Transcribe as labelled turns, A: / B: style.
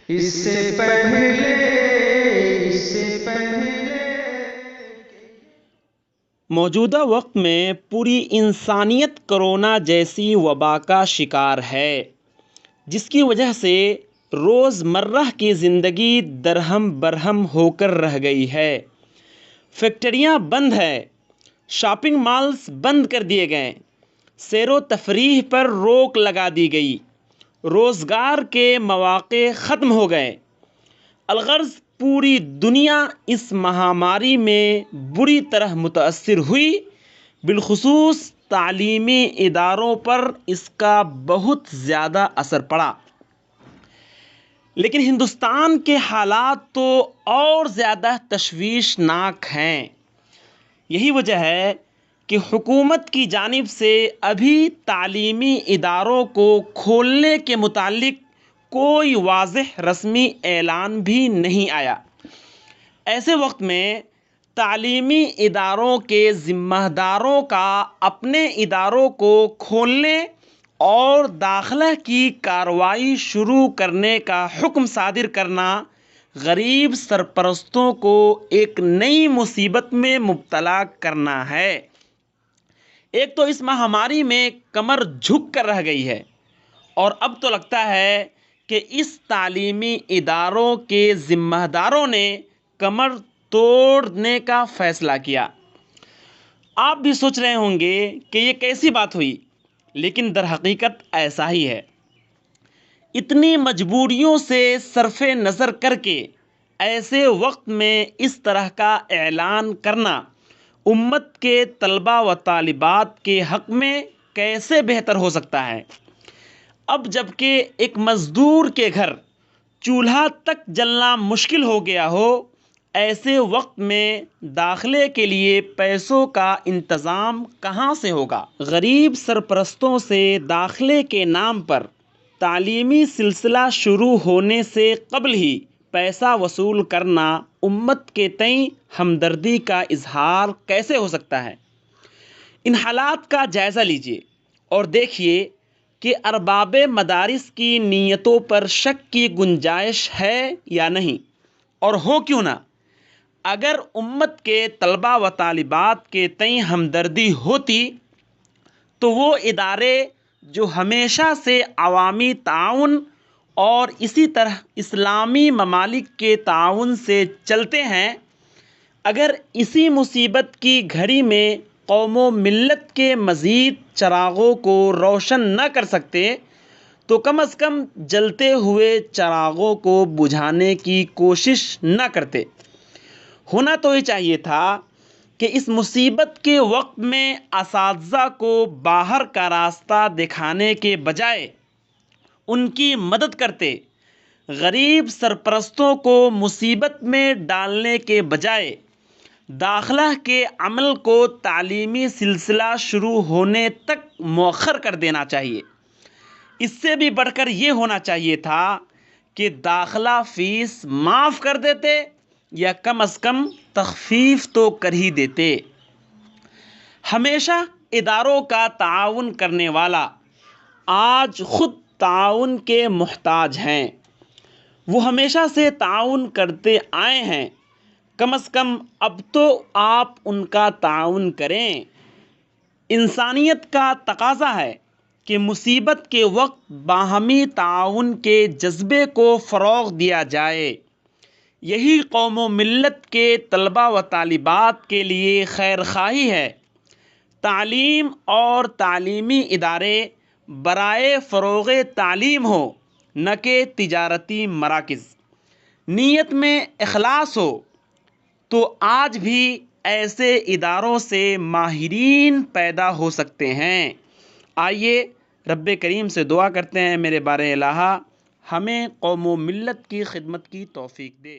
A: اس سے پہلے
B: موجودہ وقت میں پوری انسانیت کرونا جیسی وبا کا شکار ہے، جس کی وجہ سے روزمرہ کی زندگی درہم برہم ہو کر رہ گئی ہے۔ فیکٹریاں بند ہیں، شاپنگ مالز بند کر دیے گئے، سیر و تفریح پر روک لگا دی گئی، روزگار کے مواقع ختم ہو گئے۔ الغرض پوری دنیا اس مہاماری میں بری طرح متاثر ہوئی، بالخصوص تعلیمی اداروں پر اس کا بہت زیادہ اثر پڑا۔ لیکن ہندوستان کے حالات تو اور زیادہ تشویشناک ہیں۔ یہی وجہ ہے کہ حکومت کی جانب سے ابھی تعلیمی اداروں کو کھولنے کے متعلق کوئی واضح رسمی اعلان بھی نہیں آیا۔ ایسے وقت میں تعلیمی اداروں کے ذمہ داروں کا اپنے اداروں کو کھولنے اور داخلہ کی کارروائی شروع کرنے کا حکم صادر کرنا غریب سرپرستوں کو ایک نئی مصیبت میں مبتلا کرنا ہے۔ ایک تو اس مہاماری میں کمر جھک کر رہ گئی ہے، اور اب تو لگتا ہے کہ اس تعلیمی اداروں کے ذمہ داروں نے کمر توڑنے کا فیصلہ کیا۔ آپ بھی سوچ رہے ہوں گے کہ یہ کیسی بات ہوئی، لیکن در حقیقت ایسا ہی ہے۔ اتنی مجبوریوں سے صرف نظر کر کے ایسے وقت میں اس طرح کا اعلان کرنا امت کے طلباء و طالبات کے حق میں کیسے بہتر ہو سکتا ہے؟ اب جب کہ ایک مزدور کے گھر چولہا تک جلنا مشکل ہو گیا ہو، ایسے وقت میں داخلے کے لیے پیسوں کا انتظام کہاں سے ہوگا؟ غریب سرپرستوں سے داخلے کے نام پر تعلیمی سلسلہ شروع ہونے سے قبل ہی پیسہ وصول کرنا امت کے تئیں ہمدردی کا اظہار کیسے ہو سکتا ہے؟ ان حالات کا جائزہ لیجیے اور دیکھیے کہ ارباب مدارس کی نیتوں پر شک کی گنجائش ہے یا نہیں، اور ہو کیوں نہ۔ اگر امت کے طلباء و طالبات کے تئیں ہمدردی ہوتی تو وہ ادارے جو ہمیشہ سے عوامی تعاون اور اسی طرح اسلامی ممالک کے تعاون سے چلتے ہیں، اگر اسی مصیبت کی گھڑی میں قوم و ملت کے مزید چراغوں کو روشن نہ کر سکتے تو کم از کم جلتے ہوئے چراغوں کو بجھانے کی کوشش نہ کرتے۔ ہونا تو یہ چاہیے تھا کہ اس مصیبت کے وقت میں اساتذہ کو باہر کا راستہ دکھانے کے بجائے ان کی مدد کرتے، غریب سرپرستوں کو مصیبت میں ڈالنے کے بجائے داخلہ کے عمل کو تعلیمی سلسلہ شروع ہونے تک مؤخر کر دینا چاہیے۔ اس سے بھی بڑھ کر یہ ہونا چاہیے تھا کہ داخلہ فیس معاف کر دیتے یا کم از کم تخفیف تو کر ہی دیتے۔ ہمیشہ اداروں کا تعاون کرنے والا آج خود تعاون کے محتاج ہیں۔ وہ ہمیشہ سے تعاون کرتے آئے ہیں، کم از کم اب تو آپ ان کا تعاون کریں۔ انسانیت کا تقاضا ہے کہ مصیبت کے وقت باہمی تعاون کے جذبے کو فروغ دیا جائے۔ یہی قوم و ملت کے طلباء و طالبات کے لیے خیر خواہی ہے۔ تعلیم اور تعلیمی ادارے برائے فروغ تعلیم ہو، نہ کہ تجارتی مراکز۔ نیت میں اخلاص ہو تو آج بھی ایسے اداروں سے ماہرین پیدا ہو سکتے ہیں۔ آئیے رب کریم سے دعا کرتے ہیں، میرے بارے الہ ہمیں قوم و ملت کی خدمت کی توفیق دے۔